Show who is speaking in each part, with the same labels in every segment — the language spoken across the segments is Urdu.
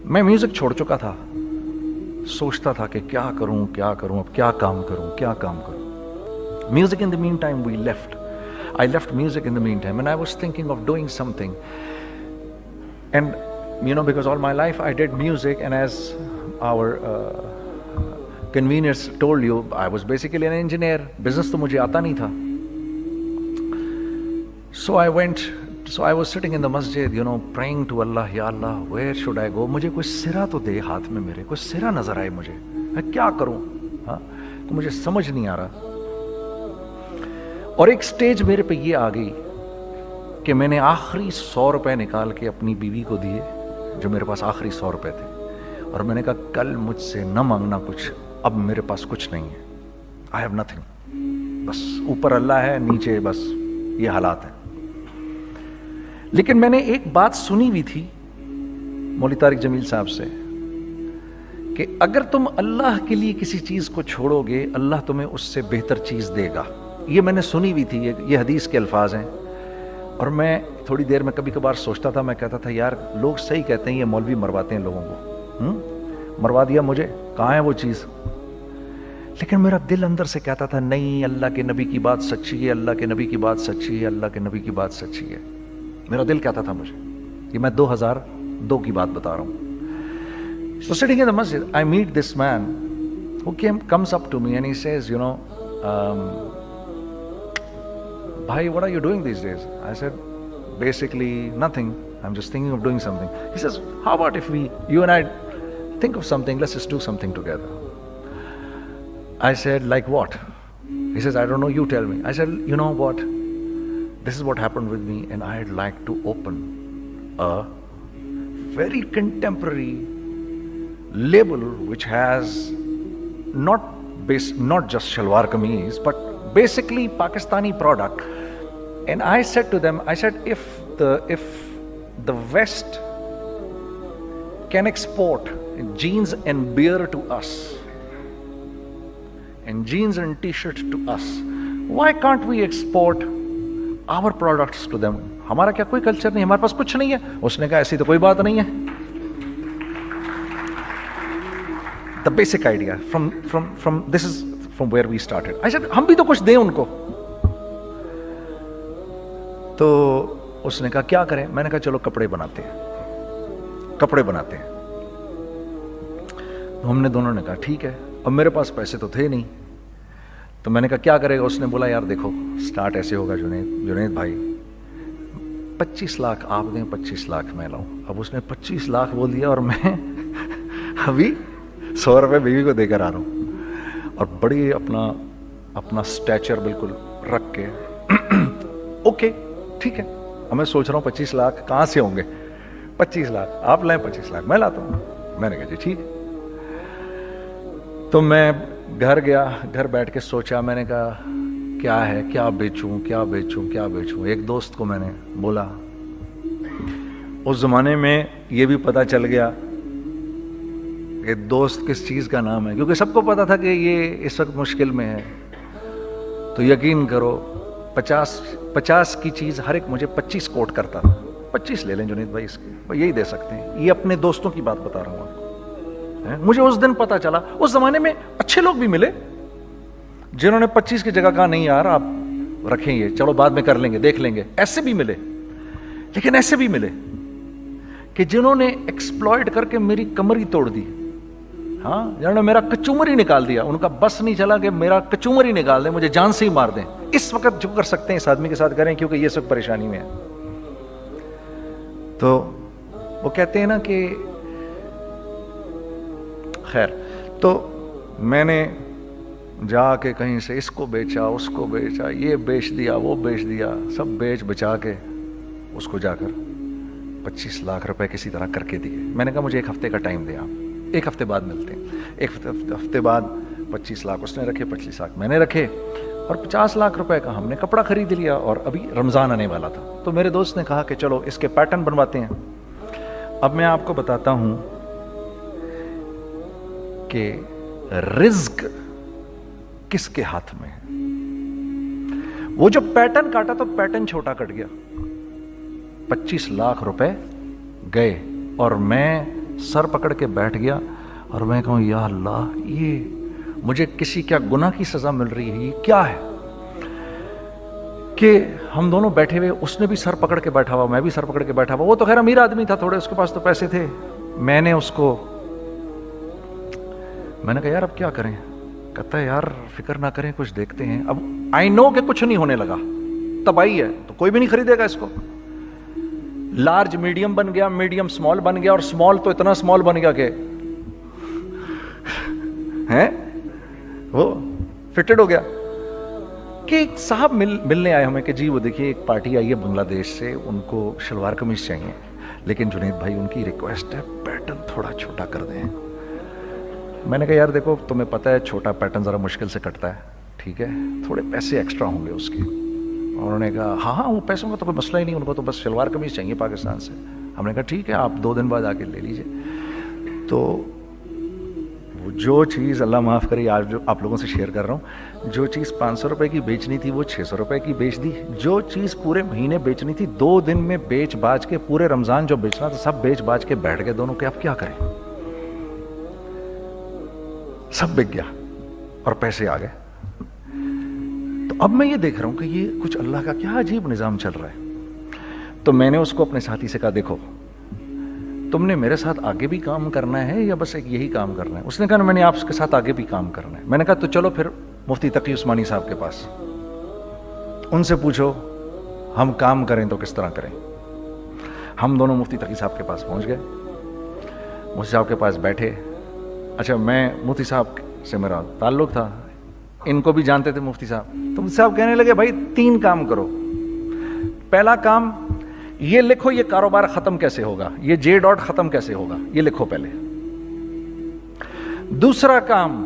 Speaker 1: میں میوزک چھوڑ چکا تھا, سوچتا تھا کہ کیا کروں, اب کیا کام کروں. Music in the meantime we left. I left music in the meantime and I was thinking of doing something. And because all my life I did music, and as our conveners told you, I was basically an engineer. Business to mujhe aata nahi tha. So I was sitting in the masjid, praying to Allah, Ya Allah, where should I go? مجھے کوئی سرا تو دے ہاتھ میں میرے, کوئی سرا نظر آئے مجھے, میں کیا کروں, تو مجھے سمجھ نہیں آ رہا. اور ایک سٹیج میرے پہ یہ آ گئی کہ میں نے آخری 100 روپے نکال کے اپنی بیوی کو دیے, جو میرے پاس آخری 100 روپے تھے, اور میں نے کہا کل مجھ سے نہ مانگنا کچھ, اب میرے پاس کچھ نہیں ہے, I have nothing, بس اوپر اللہ ہے, نیچے بس یہ حالات ہیں. لیکن میں نے ایک بات سنی ہوئی تھی مولوی طارق جمیل صاحب سے کہ اگر تم اللہ کے لیے کسی چیز کو چھوڑو گے, اللہ تمہیں اس سے بہتر چیز دے گا. یہ میں نے سنی ہوئی تھی, یہ حدیث کے الفاظ ہیں. اور میں تھوڑی دیر میں کبھی کبھار سوچتا تھا, میں کہتا تھا یار لوگ صحیح کہتے ہیں, یہ مولوی مرواتے ہیں لوگوں کو, مروا دیا مجھے, کہاں ہے وہ چیز. لیکن میرا دل اندر سے کہتا تھا نہیں, اللہ کے نبی کی بات سچی ہے, اللہ کے نبی کی بات سچی ہے, اللہ کے نبی کی بات سچی ہے. میرا دل کہتا تھا مجھے, یہ میں 2002 کی بات بتا رہا ہوں. So sitting in the masjid, I meet this man who comes up to me and he says, Bhai, what are you doing these days? I said, basically nothing. I'm just thinking of doing something. He says, how about if you and I think of something, let's just do something together. I said, like what? He says, I don't know, you tell me. I said, you know what? This is what happened with me, and I'd like to open a very contemporary label which has not just shalwar kameez, but basically Pakistani product. And I said to them, if the West can export jeans and beer to us, and jeans and t-shirts to us, why can't we export our products to them? ہمارا کیا کوئی کلچر نہیں, ہمارے پاس کچھ نہیں ہے. اس نے کہا ایسی تو کوئی بات نہیں ہے. The basic idea this is from where we started. I said, ہم بھی تو کچھ دیں ان کو. تو اس نے کہا کیا کریں. میں نے کہا چلو کپڑے بناتے ہیں. ہم نے دونوں نے کہا ٹھیک ہے. اب میرے پاس پیسے تو تھے نہیں, تو میں نے کہا کیا کرے گا. اس نے بولا یار دیکھو, سٹارٹ ایسے ہوگا جنید بھائی, 25 لاکھ آپ دیں, 25 لاکھ میں لاؤں. اب اس نے 25 لاکھ بول دیا, اور میں ابھی 100 روپے بیوی کو دے کر آ رہا ہوں, اور بڑی اپنا سٹیچر بالکل رکھ کے اوکے ٹھیک ہے. اب میں سوچ رہا ہوں 25 لاکھ کہاں سے ہوں گے. 25 لاکھ آپ لائیں, 25 لاکھ میں لاتا ہوں. میں نے کہا جی ٹھیک. تو میں گھر گیا, گھر بیٹھ کے سوچا. میں نے کہا کیا ہے, کیا بیچوں. ایک دوست کو میں نے بولا. اس زمانے میں یہ بھی پتا چل گیا کہ دوست کس چیز کا نام ہے, کیونکہ سب کو پتا تھا کہ یہ اس وقت مشکل میں ہے. تو یقین کرو 50 کی چیز ہر ایک مجھے 25 کوٹ کرتا تھا. 25 لے لیں جنید بھائی, اس کے یہی دے سکتے ہیں. یہ اپنے دوستوں کی بات بتا رہا ہوں آپ کو. مجھے اس دن پتا چلا, اس زمانے میں اچھے لوگ بھی ملے جنہوں نے 25 کی جگہ کہا نہیں یار آپ رکھیں, یہ چلو بعد میں کر لیں گے, دیکھ لیں گے. ایسے بھی ملے, لیکن ایسے بھی ملے کہ جنہوں نے ایکسپلائٹ کر کے میری کمر ہی توڑ دی. جنہوں نے میرا کچومر ہی نکال دیا. ان کا بس نہیں چلا کہ میرا کچومر ہی نکال دیں, مجھے جان سے ہی مار دیں. اس وقت جو کر سکتے ہیں اس آدمی کے ساتھ کریں, کیونکہ یہ سب پریشانی میں ہے. تو وہ کہتے ہیں نا کہ خیر, تو میں نے جا کے کہیں سے اس کو بیچا, اس کو بیچا, یہ بیچ دیا, وہ بیچ دیا, سب بیچ بچا کے اس کو جا کر 25 لاکھ روپے کسی طرح کر کے دیے. میں نے کہا مجھے 1 ہفتے کا ٹائم دیں, آپ 1 ہفتے بعد ملتے ہیں. 1 ہفتے بعد 25 لاکھ اس نے رکھے, 25 لاکھ میں نے رکھے, اور 50 لاکھ روپے کا ہم نے کپڑا خرید لیا. اور ابھی رمضان آنے والا تھا, تو میرے دوست نے کہا کہ چلو اس کے پیٹرن بنواتے ہیں. اب میں آپ کو بتاتا ہوں کہ رزق کس کے ہاتھ میں ہے. وہ جو پیٹرن کاٹا تو پیٹرن چھوٹا کٹ گیا, 25 لاکھ روپے گئے, اور میں سر پکڑ کے بیٹھ گیا اور میں کہوں یا اللہ یہ مجھے کسی کیا گناہ کی سزا مل رہی ہے، یہ کیا ہے کہ ہم دونوں بیٹھے ہوئے، اس نے بھی سر پکڑ کے بیٹھا ہوا، میں بھی سر پکڑ کے بیٹھا ہوا، وہ تو خیر امیر آدمی تھا تھوڑے، اس کے پاس تو پیسے تھے. میں نے کہا یار اب کیا کریں؟ کہتا ہے یار فکر نہ کریں، کچھ دیکھتے ہیں. اب آئی نو کہ کچھ نہیں ہونے لگا، تباہی ہے تو کوئی بھی نہیں خریدے گا اس کو. لارج میڈیم بن گیا، میڈیم سمال بن گیا، اور سمال تو اتنا سمال بن گیا کہ وہ فٹڈ ہو گیا. کہ ایک صاحب ملنے آئے ہمیں کہ جی وہ دیکھیے ایک پارٹی آئی ہے بنگلہ دیش سے، ان کو شلوار قمیص چاہیے، لیکن جنید بھائی ان کی ریکویسٹ ہے پیٹرن تھوڑا چھوٹا کر دیں. میں نے کہا یار دیکھو تمہیں پتہ ہے چھوٹا پیٹرن ذرا مشکل سے کٹتا ہے، ٹھیک ہے تھوڑے پیسے ایکسٹرا ہوں گے اس کے. انہوں نے کہا ہاں وہ پیسوں کا تو کوئی مسئلہ ہی نہیں، ان کو تو بس شلوار قمیص چاہیے پاکستان سے. ہم نے کہا ٹھیک ہے آپ 2 دن بعد آ کے لے لیجئے. تو جو چیز اللہ معاف کرے آج جو آپ لوگوں سے شیئر کر رہا ہوں، جو چیز 500 روپے کی بیچنی تھی وہ 600 روپے کی بیچ دی. جو چیز پورے مہینے بیچنی تھی 2 دن میں بیچ باچ کے، پورے رمضان جو بیچنا تھا سب بیچ باچ کے بیٹھ گئے دونوں. کہ اب کیا کریں؟ سب بک گیا اور پیسے آ گئے. تو اب میں یہ دیکھ رہا ہوں کہ یہ کچھ اللہ کا کیا عجیب نظام چل رہا ہے. تو میں نے اس کو اپنے ساتھی سے کہا دیکھو تم نے میرے ساتھ آگے بھی کام کرنا ہے یا بس ایک یہی کام کرنا ہے؟ اس نے کہا میں نے آپ کے ساتھ آگے بھی کام کرنا ہے. میں نے کہا تو چلو پھر مفتی تقی عثمانی صاحب کے پاس، ان سے پوچھو ہم کام کریں تو کس طرح کریں. ہم دونوں مفتی تقی صاحب کے پاس پہنچ گئے، مفتی صاحب کے پاس بیٹھے. اچھا میں مفتی صاحب سے میرا تعلق تھا، ان کو بھی جانتے تھے مفتی صاحب. تو مفتی صاحب کہنے لگے بھائی 3 کام کرو. پہلا کام یہ لکھو یہ کاروبار ختم کیسے ہوگا، یہ جے ڈاٹ ختم کیسے ہوگا، یہ لکھو پہلے. دوسرا کام،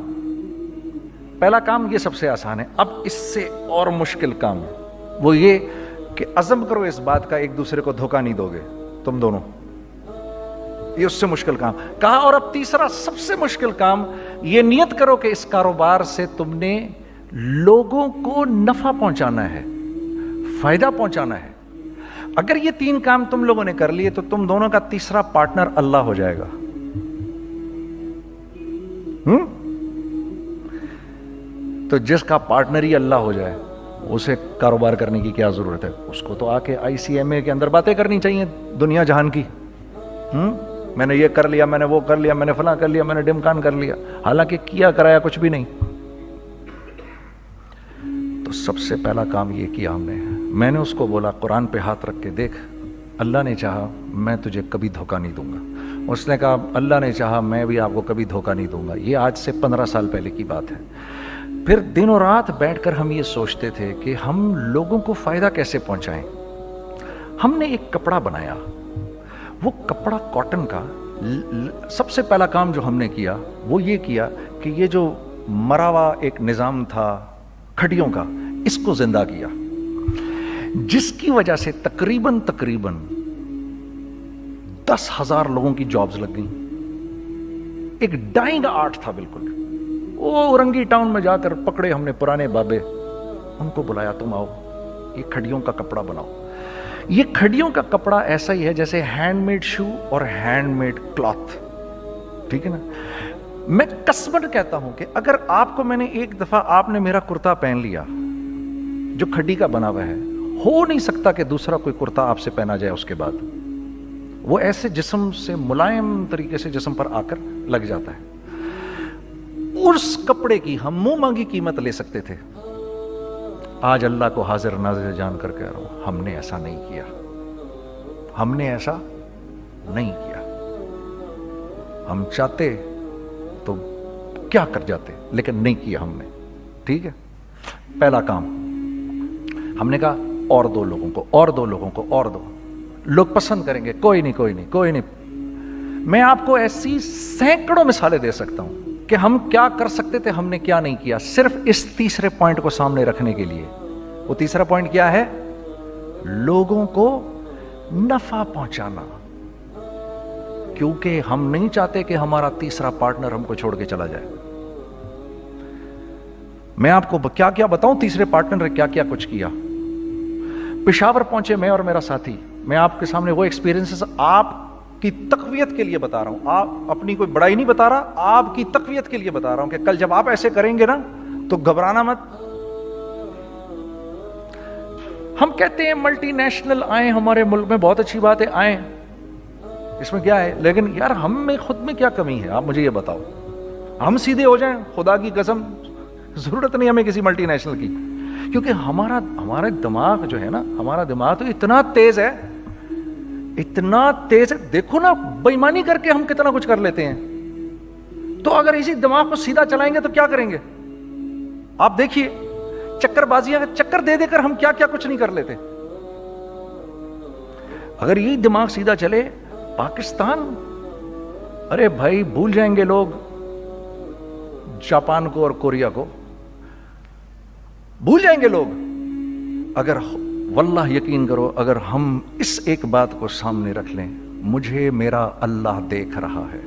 Speaker 1: پہلا کام یہ سب سے آسان ہے، اب اس سے اور مشکل کام وہ یہ کہ عزم کرو اس بات کا ایک دوسرے کو دھوکہ نہیں دو گے تم دونوں. یہ اس سے مشکل کام کہا. اور اب تیسرا سب سے مشکل کام، یہ نیت کرو کہ اس کاروبار سے تم نے لوگوں کو نفع پہنچانا ہے، فائدہ پہنچانا ہے. اگر یہ 3 کام تم لوگوں نے کر لیے تو تم دونوں کا تیسرا پارٹنر اللہ ہو جائے گا. تو جس کا پارٹنر ہی اللہ ہو جائے اسے کاروبار کرنے کی کیا ضرورت ہے؟ اس کو تو آ کے ICMA کے اندر باتیں کرنی چاہیے دنیا جہان کی. میں نے یہ کر لیا، میں نے وہ کر لیا، میں نے فلاں کر لیا، میں نے ڈمکان کر لیا، حالانکہ کیا کرایا کچھ بھی نہیں. تو سب سے پہلا کام یہ کیا ہم نے. میں نے اس کو بولا قرآن پہ ہاتھ رکھ کے دیکھ، اللہ نے چاہا میں تجھے کبھی دھوکہ نہیں دوں گا. اس نے کہا اللہ نے چاہا میں بھی آپ کو کبھی دھوکہ نہیں دوں گا. یہ آج سے 15 سال پہلے کی بات ہے. پھر دن و رات بیٹھ کر ہم یہ سوچتے تھے کہ ہم لوگوں کو فائدہ کیسے پہنچائیں. ہم نے ایک کپڑا بنایا، وہ کپڑا کاٹن کا. سب سے پہلا کام جو ہم نے کیا وہ یہ کیا کہ یہ جو مرا ہوا ایک نظام تھا کھڑیوں کا، اس کو زندہ کیا، جس کی وجہ سے تقریباً 10,000 لوگوں کی جابز لگ گئیں. ایک ڈائنگ آرٹ تھا بالکل. وہ اورنگی ٹاؤن میں جا کر پکڑے ہم نے پرانے بابے، ان کو بلایا تم آؤ یہ کھڑیوں کا کپڑا بناؤ. یہ کھڑیوں کا کپڑا ایسا ہی ہے جیسے ہینڈ میڈ شو اور ہینڈ میڈ کلاتھ، ٹھیک ہے نا. میں قسمن کہتا ہوں کہ اگر آپ کو میں نے ایک دفعہ آپ نے میرا کرتا پہن لیا جو کھڑی کا بنا ہوا ہے، ہو نہیں سکتا کہ دوسرا کوئی کرتا آپ سے پہنا جائے اس کے بعد. وہ ایسے جسم سے ملائم طریقے سے جسم پر آ کر لگ جاتا ہے. اس کپڑے کی ہم منہ مانگی قیمت لے سکتے تھے. آج اللہ کو حاضر ناظر جان کر کہہ رہا ہوں ہم نے ایسا نہیں کیا. ہم نے ایسا نہیں کیا. ہم چاہتے تو کیا کر جاتے، لیکن نہیں کیا ہم نے. ٹھیک ہے. پہلا کام ہم نے کہا اور 2 لوگوں کو، اور 2 لوگوں کو، اور 2 لوگ پسند کریں گے. کوئی نہیں. میں آپ کو ایسی سینکڑوں مثالیں دے سکتا ہوں کہ ہم کیا کر سکتے تھے، ہم نے کیا نہیں کیا، صرف اس تیسرے پوائنٹ کو سامنے رکھنے کے لیے. وہ تیسرا پوائنٹ کیا ہے؟ لوگوں کو نفع پہنچانا. کیونکہ ہم نہیں چاہتے کہ ہمارا تیسرا پارٹنر ہم کو چھوڑ کے چلا جائے. میں آپ کو کیا کیا بتاؤں، تیسرے پارٹنر نے کیا کیا کچھ کیا. پشاور پہنچے میں اور میرا ساتھی. میں آپ کے سامنے وہ ایکسپیرینسز آپ کی تقویت کے لیے بتا رہا ہوں, آپ اپنی کوئی بڑائی نہیں بتا رہا, آپ کی تقویت کے لیے بتا رہا ہوں کہ کل جب آپ ایسے کریں گے نا تو گھبرانا مت. ہم کہتے ہیں ملٹی نیشنل آئیں ہمارے ملک میں, بہت اچھی بات ہے, آئیں, اس میں کیا ہے, لیکن یار ہم میں خود میں کیا کمی ہے, آپ مجھے یہ بتاؤ. ہم سیدھے ہو جائیں, خدا کی قسم ضرورت نہیں ہمیں کسی ملٹی نیشنل کی, کیونکہ ہمارا دماغ جو ہے نا, ہمارا دماغ تو اتنا تیز ہے, اتنا تیز ہے. دیکھو نا بے ایمانی کر کے ہم کتنا کچھ کر لیتے ہیں, تو اگر اسی دماغ کو سیدھا چلائیں گے تو کیا کریں گے آپ دیکھیے. چکر بازیاں چکر دے دے کر ہم کیا کیا کچھ نہیں کر لیتے. اگر یہی دماغ سیدھا چلے, پاکستان, ارے بھائی بھول جائیں گے لوگ جاپان کو اور کوریا کو, بھول جائیں گے لوگ. اگر واللہ یقین کرو, اگر ہم اس ایک بات کو سامنے رکھ لیں, مجھے میرا اللہ دیکھ رہا ہے,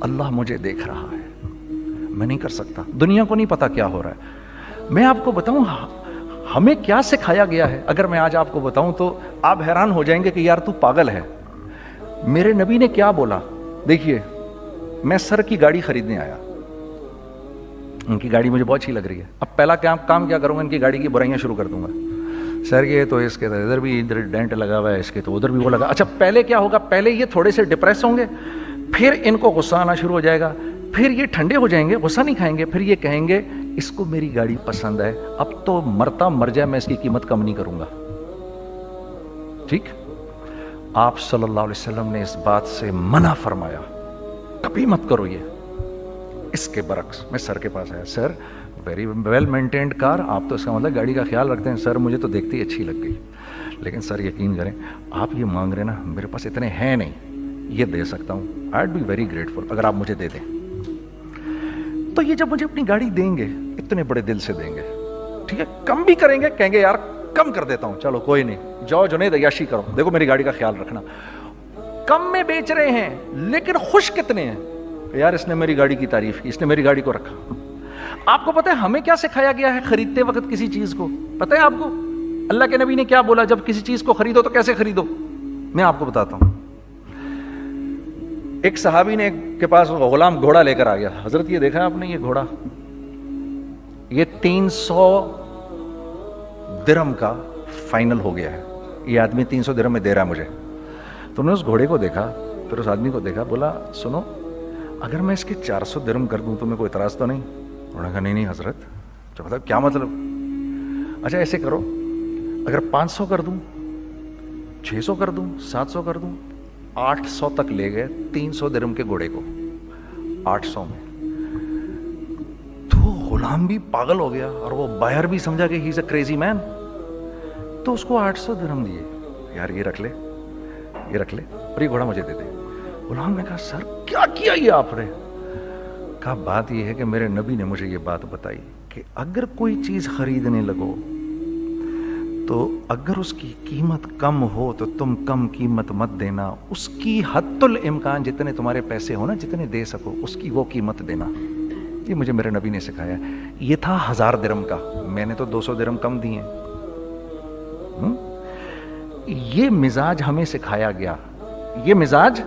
Speaker 1: اللہ مجھے دیکھ رہا ہے, میں نہیں کر سکتا. دنیا کو نہیں پتا کیا ہو رہا ہے. میں آپ کو بتاؤں ہمیں کیا سکھایا گیا ہے, اگر میں آج آپ کو بتاؤں تو آپ حیران ہو جائیں گے کہ یار تو پاگل ہے. میرے نبی نے کیا بولا, دیکھیے میں سر کی گاڑی خریدنے آیا, ان کی گاڑی مجھے بہت اچھی لگ رہی ہے. اب پہلا کام کیا کروں گا, ان کی گاڑی کی برائیاں شروع کر دوں گا. سر یہ تو اس کے ادھر بھی ادھر ڈینٹ لگا ہوا ہے, اس کے تو ادھر بھی وہ لگا. اچھا پہلے کیا ہوگا, پہلے یہ تھوڑے سے ڈپریس ہوں گے, پھر ان کو غصہ آنا شروع ہو جائے گا, پھر یہ ٹھنڈے ہو جائیں گے, غصہ نہیں کھائیں گے, پھر یہ کہیں گے اس کو میری گاڑی پسند ہے, اب تو مرتا مر جائے میں اس کی قیمت کم نہیں کروں گا. ٹھیک, آپ صلی اللہ علیہ وسلم نے اس بات سے منع فرمایا, کبھی مت کرو یہ. اس کے برعکس میں سر کے پاس آیا, سر ویری ویل مینٹینڈ کار, آپ تو اس کا مطلب گاڑی کا خیال رکھتے ہیں. سر مجھے تو دیکھتے ہی اچھی لگ گئی, لیکن سر یقین کریں آپ یہ مانگ رہے نا, میرے پاس اتنے ہیں نہیں, یہ دے سکتا ہوں, I would be very grateful اگر آپ مجھے دے دیں. تو یہ جب مجھے اپنی گاڑی دیں گے, اتنے بڑے دل سے دیں گے, ٹھیک ہے, کم بھی کریں گے, کہیں گے یار کم کر دیتا ہوں, چلو کوئی نہیں, جاؤ جنید عیاشی کرو, دیکھو میری گاڑی کا خیال رکھنا. کم میں بیچ رہے ہیں لیکن خوش کتنے ہیں, یار اس نے میری گاڑی کی تعریف کی, اس نے میری گاڑی کو رکھا. آپ کو پتہ ہے ہمیں کیا سکھایا گیا ہے خریدتے وقت کسی چیز کو, پتہ ہے آپ کو اللہ کے نبی نے کیا بولا, جب کسی چیز کو خریدو تو کیسے خریدو؟ میں آپ کو بتاتا ہوں. ایک صحابی نے کے پاس غلام گھوڑا لے کر آ گیا. حضرت یہ دیکھا آپ نے, یہ گھوڑا یہ 300 درہم کا فائنل ہو گیا ہے, یہ آدمی 300 درہم میں دے رہا ہے مجھے. تو نے اس گھوڑے کو دیکھا, پھر اس آدمی کو دیکھا, بولا سنو اگر میں اس کے 400 درہم کر دوں تو میں کوئی اعتراض تو نہیں؟ انہوں نے کہا نہیں حضرت. تو مطلب کیا مطلب؟ اچھا ایسے کرو, اگر 500 کر دوں, 600 کر دوں, 700 کر دوں, 800 تک لے گئے 300 درہم کے گھوڑے کو, 800 میں. تو غلام بھی پاگل ہو گیا اور وہ بائر بھی سمجھا کہ ہی از اے کریزی مین, تو اس کو 800 درہم دیے, یار یہ رکھ لے, یہ رکھ لے, اور یہ گھوڑا مجھے دے دے. غلام نے کہا سر کیا کیا یہ آپ نے؟ کہا بات یہ ہے کہ میرے نبی نے مجھے یہ بات بتائی کہ اگر کوئی چیز خریدنے لگو تو اگر اس کی قیمت کم ہو تو تم کم قیمت مت دینا, اس کی حد الامکان جتنے تمہارے پیسے ہو نا, جتنے دے سکو اس کی وہ قیمت دینا. یہ مجھے میرے نبی نے سکھایا. یہ تھا 1000 درہم کا, میں نے تو 200 درہم کم دیے. یہ مزاج ہمیں سکھایا گیا, یہ مزاج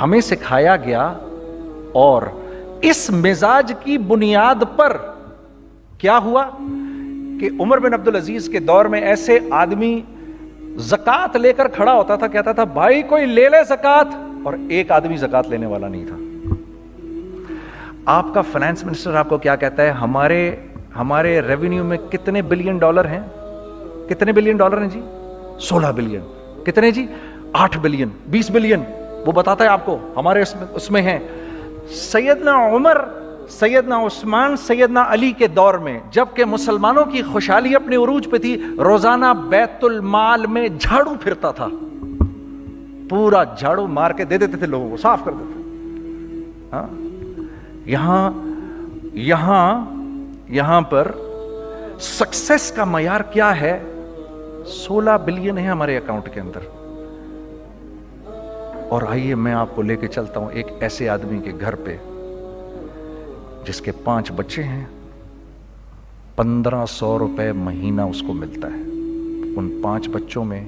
Speaker 1: ہمیں سکھایا گیا, اور اس مزاج کی بنیاد پر کیا ہوا کہ عمر بن عبدالعزیز کے دور میں ایسے آدمی زکوٰۃ لے کر کھڑا ہوتا تھا, کہتا تھا بھائی کوئی لے لے زکوٰۃ, اور ایک آدمی زکوٰۃ لینے والا نہیں تھا. آپ کا فائنانس منسٹر آپ کو کیا کہتا ہے, ہمارے ریونیو میں کتنے بلین ڈالر ہیں, کتنے بلین ڈالر ہیں جی؟ 16 بلین. کتنے جی؟ 8 بلین, 20 بلین, وہ بتاتا ہے آپ کو ہمارے اس میں ہیں. سیدنا عمر, سیدنا عثمان, سیدنا علی کے دور میں جب کہ مسلمانوں کی خوشحالی اپنے عروج پہ تھی, روزانہ بیت المال میں جھاڑو پھرتا تھا, پورا جھاڑو مار کے دے دیتے تھے لوگوں کو, صاف کر دیتے. ہاں یہاں پر سکسیس کا معیار کیا ہے؟ 16 بلین ہے ہمارے اکاؤنٹ کے اندر. اور آئیے میں آپ کو لے کے چلتا ہوں ایک ایسے آدمی کے گھر پہ جس کے 5 بچے ہیں, 1500 روپے مہینہ اس کو ملتا ہے. ان 5 بچوں میں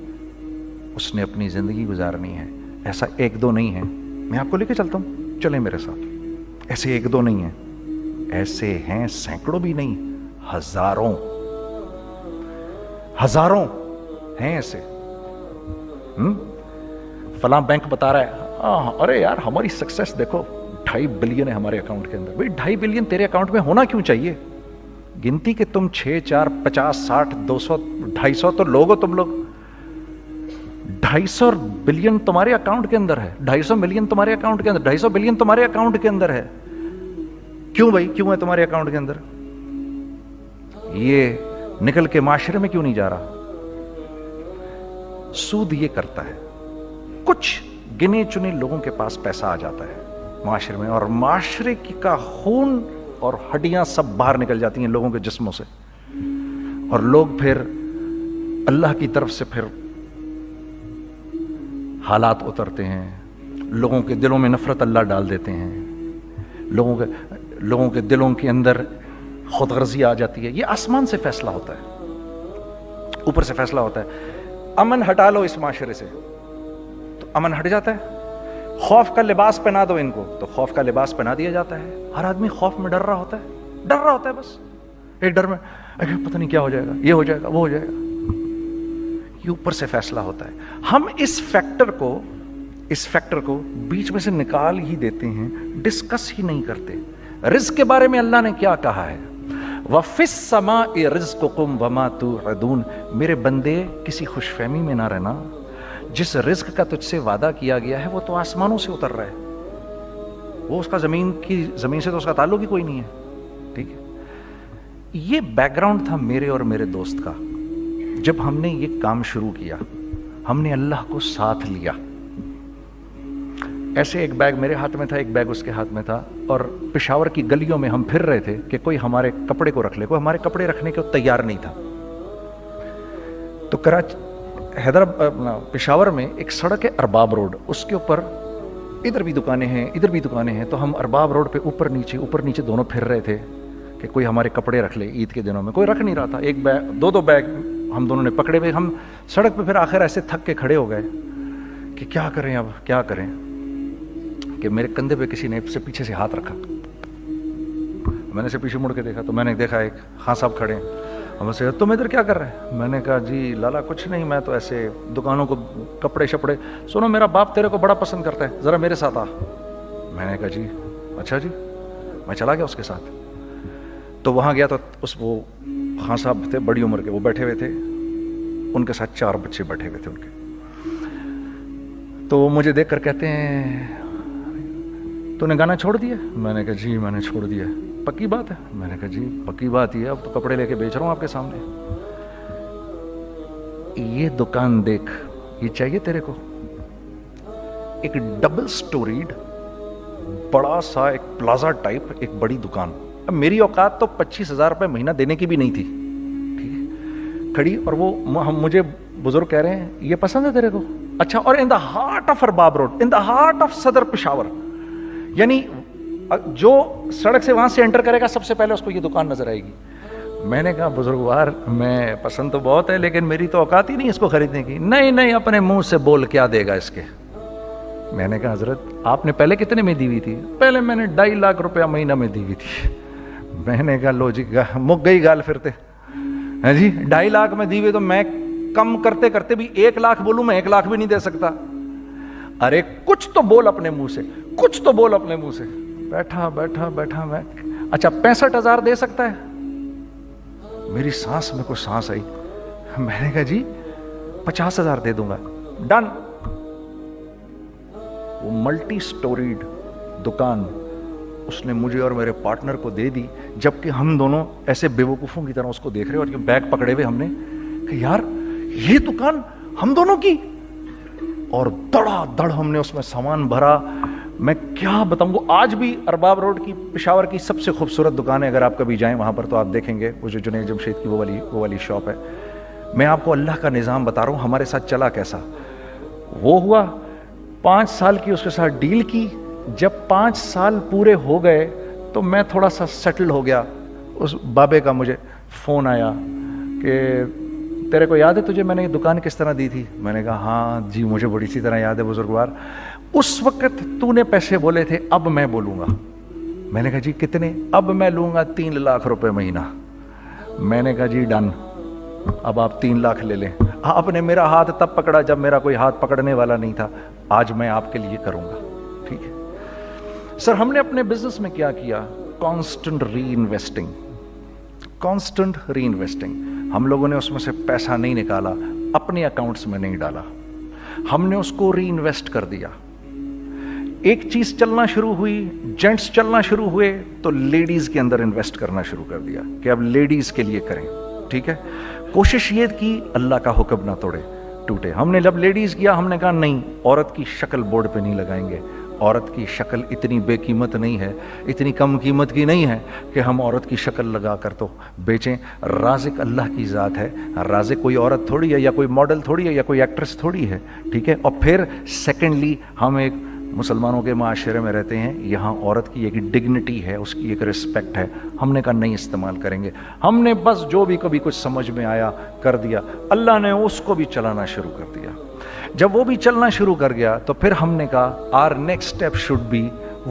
Speaker 1: اس نے اپنی زندگی گزارنی ہے, ایسا ایک دو نہیں ہے, میں آپ کو لے کے چلتا ہوں, چلیں میرے ساتھ. ایسے ایک دو نہیں ہیں, ایسے ہیں سینکڑوں بھی نہیں, ہزاروں ہیں ایسے. فلاں بینک بتا رہا ہے ارے یار ہماری سکسیس دیکھو 2.5 بلین ہے ہمارے اکاؤنٹ کے اندر. بھائی 2.5 بلین تیرے اکاؤنٹ میں ہونا کیوں چاہیے؟ گنتی کہ تم 6 4 50 60 200 250 تو لوگ ہو تم لوگ. 250 بلین تمہارے اکاؤنٹ کے اندر ہے, 250 ملین تمہارے اکاؤنٹ کے اندر, 250 بلین تمہارے اکاؤنٹ کے اندر ہے. کیوں بھائی, کیوں ہے تمہارے اکاؤنٹ کے اندر؟ یہ نکل کے معاشرے میں کیوں نہیں جا رہا؟ سود یہ کرتا ہے, کچھ گنے چنے لوگوں کے پاس پیسہ آ جاتا ہے معاشرے میں, اور معاشرے کا خون اور ہڈیاں سب باہر نکل جاتی ہیں لوگوں کے جسموں سے, اور لوگ پھر اللہ کی طرف سے پھر حالات اترتے ہیں, لوگوں کے دلوں میں نفرت اللہ ڈال دیتے ہیں, لوگوں کے دلوں کے اندر خود غرضی آ جاتی ہے. یہ آسمان سے فیصلہ ہوتا ہے, اوپر سے فیصلہ ہوتا ہے. امن ہٹا لو اس معاشرے سے تو امن ہٹ جاتا ہے. خوف کا لباس پہنا دو ان کو تو خوف کا لباس پہنا دیا جاتا ہے. ہر آدمی خوف میں ڈر رہا ہوتا ہے بس ایک ڈر میں, پتہ نہیں کیا ہو جائے گا, یہ ہو جائے گا, وہ ہو جائے گا. یہ اوپر سے فیصلہ ہوتا ہے. ہم اس فیکٹر کو بیچ میں سے نکال ہی دیتے ہیں, ڈسکس ہی نہیں کرتے. رزق کے بارے میں اللہ نے کیا کہا ہے؟ وَفِي السَّمَاءِ رِزْقُكُمْ وَمَا تُوعَدُونَ. میرے بندے کسی خوش فہمی میں نہ رہنا, جس رزق کا تجھ سے وعدہ کیا گیا ہے وہ تو آسمانوں سے اتر رہا ہے, وہ اس کا زمین سے تو اس کا تعلق ہی کوئی نہیں ہے. ٹھیک ہے, یہ بیک گراؤنڈ تھا میرے اور میرے دوست کا. جب ہم نے یہ کام شروع کیا, ہم نے اللہ کو ساتھ لیا. ایسے ایک بیگ میرے ہاتھ میں تھا, ایک بیگ اس کے ہاتھ میں تھا, اور پشاور کی گلیوں میں ہم پھر رہے تھے کہ کوئی ہمارے کپڑے کو رکھ لے. کوئی ہمارے کپڑے رکھنے کو تیار نہیں تھا. تو پشاور میں ایک سڑک ہے ارباب روڈ, اس کے اوپر ادھر بھی دکانیں ہیں, تو ہم ارباب روڈ پہ اوپر نیچے دونوں پھر رہے تھے کہ کوئی ہمارے کپڑے رکھ لے. عید کے دنوں میں کوئی رکھ نہیں رہا تھا. ایک بیگ, دو بیگ ہم دونوں نے پکڑے ہوئے. ہم سڑک پہ پھر آخر ایسے تھک کے کھڑے ہو گئے کہ کیا کریں کہ میرے کندھے پہ کسی نے سے پیچھے سے ہاتھ رکھا. میں نے سے پیچھے مڑ کے دیکھا تو میں نے دیکھا ایک خان صاحب کھڑے ہیں. ہم سے تم ادھر کیا کر رہے ہیں؟ میں نے کہا جی لالا کچھ نہیں, میں تو ایسے دکانوں کو کپڑے شپڑے. سنو میرا باپ تیرے کو بڑا پسند کرتا ہے, ذرا میرے ساتھ آ. میں نے کہا جی اچھا جی. میں چلا گیا اس کے ساتھ. تو وہاں گیا تو وہ خان صاحب تھے بڑی عمر کے, وہ بیٹھے ہوئے تھے, ان کے ساتھ 4 بچے بیٹھے ہوئے تھے ان کے. تو وہ مجھے دیکھ کر کہتے ہیں تو نے گانا چھوڑ دیا؟ میں نے کہا جی میں نے چھوڑ دیا. پکی بات ہے؟ میں نے کہا جی پکی بات یہ ہے, اب تو کپڑے لے کے بیچ رہا ہوں آپ کے سامنے. یہ دکان دیکھ, یہ چاہیے تیرے کو؟ ایک ڈبل سٹوریڈ بڑا سا ایک پلازا ٹائپ ایک بڑی دکان. اب میری اوقات تو 25,000 روپے مہینہ دینے کی بھی نہیں تھی. ٹھیک ہے, کھڑی, اور وہ مجھے بزرگ کہہ رہے ہیں یہ پسند ہے تیرے کو؟ اچھا, اور in the heart of Arbab road, in the heart of Saddar Peshawar, یعنی جو سڑک سے وہاں سے انٹر کرے گا سب سے پہلے اس کو یہ دکان نظر آئے گی. میں نے کہا بزرگوار میں پسند تو بہت ہے لیکن میری تو اوقات ہی نہیں اس کو خریدنے کی. نہیں اپنے منہ سے بول کیا دے گا اس کے. میں نے کہا حضرت آپ نے پہلے کتنے میں دی ہوئی تھی؟ پہلے میں نے 2.5 لاکھ روپیہ مہینہ میں دی ہوئی تھی. میں نے کہا لو جی مک گئی گال پھرتے ہیں جی. 2.5 لاکھ میں دی ہوئی تو میں کم کرتے کرتے بھی 1 لاکھ بولوں, میں 1 لاکھ بھی نہیں دے سکتا. ارے کچھ تو بول اپنے منہ سے. بیٹھا میں, اچھا 65,000 دے سکتا ہے؟ میری سانس میں کچھ سانس آئی. میں نے کہا جی 50,000 دے دوں گا. ڈن. وہ ملٹی سٹوریڈ دکان اس نے مجھے اور میرے پارٹنر کو دے دی, جبکہ ہم دونوں ایسے بیوقوفوں کی طرح اس کو دیکھ رہے, اور بیگ پکڑے ہوئے ہم نے کہ یار یہ دکان ہم دونوں کی. اور دڑا دڑ ہم نے اس میں سامان بھرا. میں کیا بتاؤں, وہ آج بھی ارباب روڈ کی پشاور کی سب سے خوبصورت دکان ہے. اگر آپ کبھی جائیں وہاں پر تو آپ دیکھیں گے وہ جو جنید جمشید کی وہ والی شاپ ہے. میں آپ کو اللہ کا نظام بتا رہا ہوں ہمارے ساتھ چلا کیسا. وہ ہوا 5 سال کی اس کے ساتھ ڈیل کی. جب 5 سال پورے ہو گئے تو میں تھوڑا سا سیٹل ہو گیا. اس بابے کا مجھے فون آیا کہ تیرے کو یاد ہے تجھے میں نے یہ دکان کس طرح دی تھی؟ میں نے کہا ہاں جی مجھے بڑی سی طرح یاد ہے بزرگوار. اس وقت تو نے پیسے بولے تھے, اب میں بولوں گا. میں نے کہا جی کتنے؟ اب میں لوں گا 3 لاکھ روپے مہینہ. میں نے کہا جی ڈن, اب آپ 3 لاکھ لے لیں. آپ نے میرا ہاتھ تب پکڑا جب میرا کوئی ہاتھ پکڑنے والا نہیں تھا. آج میں آپ کے لیے کروں گا, ٹھیک ہے سر. ہم نے اپنے بزنس میں کیا کیا؟ کانسٹنٹ ری انویسٹنگ, کانسٹنٹ ری انویسٹنگ. ہم لوگوں نے اس میں سے پیسہ نہیں نکالا, اپنے اکاؤنٹس میں نہیں ڈالا, ہم نے اس کو ری انویسٹ کر دیا. ایک چیز چلنا شروع ہوئی, جینٹس چلنا شروع ہوئے, تو لیڈیز کے اندر انویسٹ کرنا شروع کر دیا کہ اب لیڈیز کے لیے کریں, ٹھیک ہے. کوشش یہ کی اللہ کا حکم نہ ٹوٹے. ہم نے جب لیڈیز کیا, ہم نے کہا نہیں, عورت کی شکل بورڈ پہ نہیں لگائیں گے. عورت کی شکل اتنی بے قیمت نہیں ہے, اتنی کم قیمت کی نہیں ہے کہ ہم عورت کی شکل لگا کر تو بیچیں. رازق اللہ کی ذات ہے, رازق کوئی عورت تھوڑی ہے, یا کوئی ماڈل تھوڑی ہے, یا کوئی ایکٹریس تھوڑی ہے, ٹھیک ہے. اور پھر سیکنڈلی ہم ایک مسلمانوں کے معاشرے میں رہتے ہیں, یہاں عورت کی ایک ڈگنیٹی ہے, اس کی ایک رسپیکٹ ہے. ہم نے کہا نہیں استعمال کریں گے. ہم نے بس جو بھی کبھی کچھ سمجھ میں آیا کر دیا. اللہ نے اس کو بھی چلانا شروع کر دیا. جب وہ بھی چلنا شروع کر گیا تو پھر ہم نے کہا our next step should be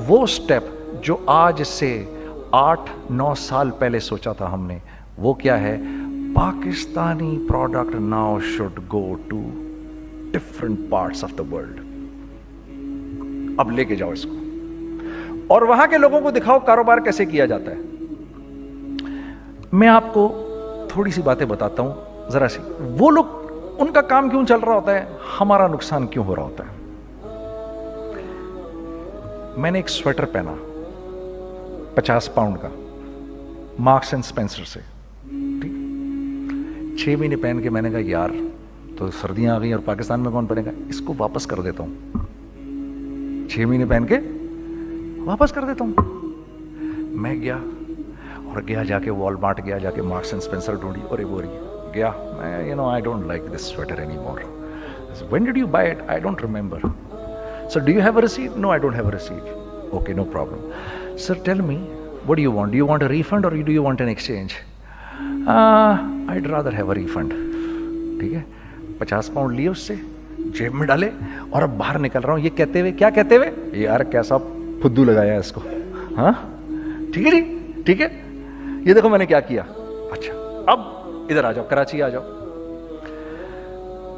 Speaker 1: وہ اسٹیپ جو آج سے 8-9 سال پہلے سوچا تھا ہم نے. وہ کیا ہے؟ Pakistani product now should go to different parts of the world. اب لے کے جاؤ اس کو اور وہاں کے لوگوں کو دکھاؤ کاروبار کیسے کیا جاتا ہے. میں آپ کو تھوڑی سی باتیں بتاتا ہوں ذرا سی. وہ لوگ ان کا کام کیوں چل رہا ہوتا ہے, ہمارا نقصان کیوں ہو رہا ہوتا ہے. میں نے ایک سویٹر پہنا 50 پاؤنڈ کا, مارکس اینڈ اسپینسر سے, ٹھیک. 6 مہینے پہن کے میں نے کہا یار تو سردیاں آ گئی اور پاکستان میں کون پہنے گا, اس کو واپس کر دیتا ہوں. 6 مہینے پہن کے واپس کر دیتا ہوں. میں گیا اور جا کے والمارٹ گیا, جا کے مارکس اینڈ اسپینسر ڈھونڈی اور وہ گیا. میں I don't like this sweater anymore. When did you buy it? I don't remember. So do you have a receipt? No, I don't have a receipt. Okay, no problem. Sir, tell me, what do you want? Do you want a refund or do you want an exchange? I'd rather have a refund. ٹھیک ہے. 50 پاؤنڈ لیے اس سے, جیب میں ڈالے اور اب باہر نکل رہا ہوں. یہ کہتے ہوئے, کیا کہتے ہوئے, یار کیسا پھدو لگایا اس کو. ہاں ٹھیک ہے جی, ٹھیک ہے. یہ دیکھو میں نے کیا کیا. اچھا اب ادھر آ جاؤ, کراچی آ جاؤ.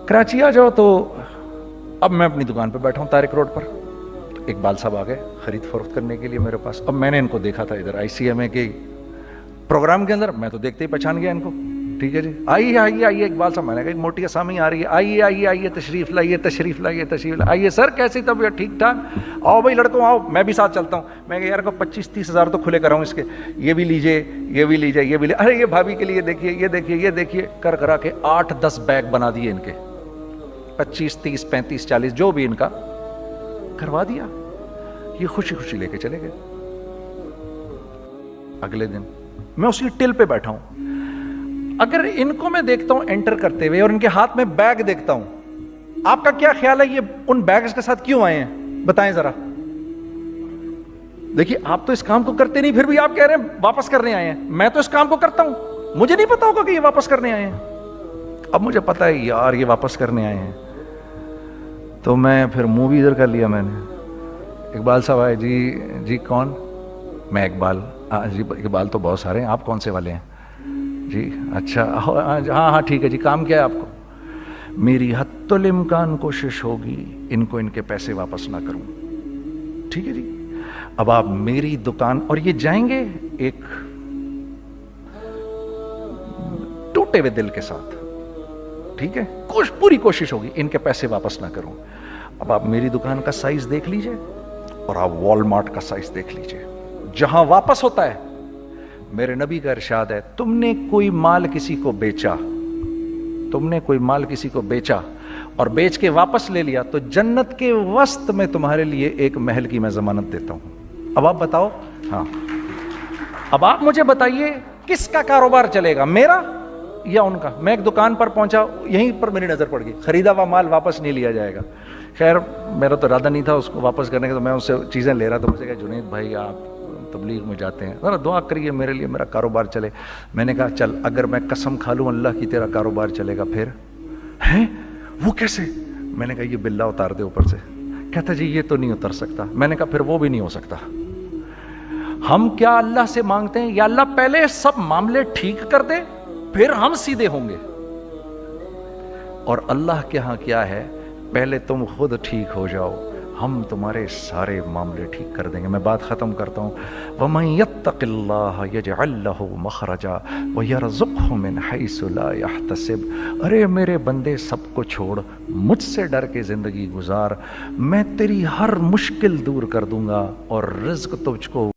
Speaker 1: کراچی آ جاؤ تو اب میں اپنی دکان پہ بیٹھا ہوں طارق روڈ پر. اقبال صاحب آ گئے خرید فروخت کرنے کے لیے میرے پاس. اب میں نے ان کو دیکھا تھا ادھر ICMA کے پروگرام کے اندر, میں تو دیکھتے ہی پہچان گیا ان کو. ٹھیک ہے جی, آئیے آئیے آئیے اقبال صاحب. میں نے کہا ایک موٹی اسامی آ رہی ہے, آئیے آئیے آئیے, تشریف لائیے تشریف لائیے تشریف لائیے. آئیے سر, کیسی طبیعت, ٹھیک ٹھاک, آؤ بھائی لڑکوں آؤ, میں بھی ساتھ چلتا ہوں. میں کہ یار کو 25-30 ہزار تو کھلے کراؤں اس کے, یہ بھی لیجیے یہ بھی لیجیے یہ بھی لیجیے. ارے یہ بھابھی کے لیے دیکھیے یہ دیکھیے یہ دیکھیے, کر کرا کے 8-10 بیگ بنا دیے ان کے. 25, 30, 35, 40 جو بھی ان کا کروا دیا. یہ خوشی خوشی لے کے چلے گئے. اگلے دن میں اسی ٹل پہ بیٹھا ہوں. اگر ان کو میں دیکھتا ہوں انٹر کرتے ہوئے اور ان کے ہاتھ میں بیگ دیکھتا ہوں, آپ کا کیا خیال ہے یہ ان بیگز کے ساتھ کیوں آئے ہیں؟ بتائیں ذرا. دیکھیے آپ تو اس کام کو کرتے نہیں, پھر بھی آپ کہہ رہے ہیں واپس کرنے آئے ہیں. میں تو اس کام کو کرتا ہوں, مجھے نہیں پتا ہوگا کہ یہ واپس کرنے آئے ہیں. اب مجھے پتا ہے یار یہ واپس کرنے آئے ہیں, تو میں پھر منہ بھی ادھر کر لیا. میں نے اقبال صاحب آئے, جی کون؟ میں اقبال. جی اقبال تو بہت سارے ہیں, آپ کون سے والے ہیں؟ جی اچھا ہاں ٹھیک ہے جی, کام کیا ہے آپ کو؟ میری حتی الامکان کوشش ہوگی ان کو ان کے پیسے واپس نہ کروں. ٹھیک ہے جی. اب آپ میری دکان, اور یہ جائیں گے ایک ٹوٹے ہوئے دل کے ساتھ, ٹھیک ہے, پوری کوشش ہوگی ان کے پیسے واپس نہ کروں. اب آپ میری دکان کا سائز دیکھ لیجئے اور آپ والمارٹ کا سائز دیکھ لیجئے. جہاں واپس ہوتا ہے, میرے نبی کا ارشاد ہے, تم نے کوئی مال کسی کو بیچا, تم نے کوئی مال کسی کو بیچا اور بیچ کے واپس لے لیا, تو جنت کے وسط میں تمہارے لیے ایک محل کی میں ضمانت دیتا ہوں. اب آپ بتاؤ. ہاں اب آپ مجھے بتائیے کس کا کاروبار چلے گا, میرا یا ان کا؟ میں ایک دکان پر پہنچا, یہیں پر میری نظر پڑ گئی, خریدا ہوا مال واپس نہیں لیا جائے گا. خیر میرا تو ارادہ نہیں تھا اس کو واپس کرنے کا, تو میں اس سے چیزیں لے رہا. تو مجھے کہا جنید بھائی آپ تبلیغ میں جاتے ہیں, ذرا دعا کریے میرے لیے, میرا کاروبار چلے. میں نے کہا چل اگر میں قسم کھا لوں اللہ کی تیرا کاروبار چلے گا پھر؟ ہیں وہ کیسے؟ میں نے کہا یہ بلا اتار دے اوپر سے. کہتا جی یہ تو نہیں اتر سکتا. میں نے کہا پھر وہ بھی نہیں ہو سکتا. ہم کیا اللہ سے مانگتے ہیں, یا اللہ پہلے سب معاملے ٹھیک کر دے پھر ہم سیدھے ہوں گے. اور اللہ کے ہاں کیا ہے, پہلے تم خود ٹھیک ہو جاؤ, ہم تمہارے سارے معاملے ٹھیک کر دیں گے. میں بات ختم کرتا ہوں. وَمَن يَتَّقِ اللَّهَ يَجْعَل لَّهُ مَخْرَجًا وَيَرْزُقْهُ مِنْ حَيْثُ لَا يَحْتَسِبُ. ارے میرے بندے سب کو چھوڑ, مجھ سے ڈر کے زندگی گزار, میں تیری ہر مشکل دور کر دوں گا اور رزق تجھ کو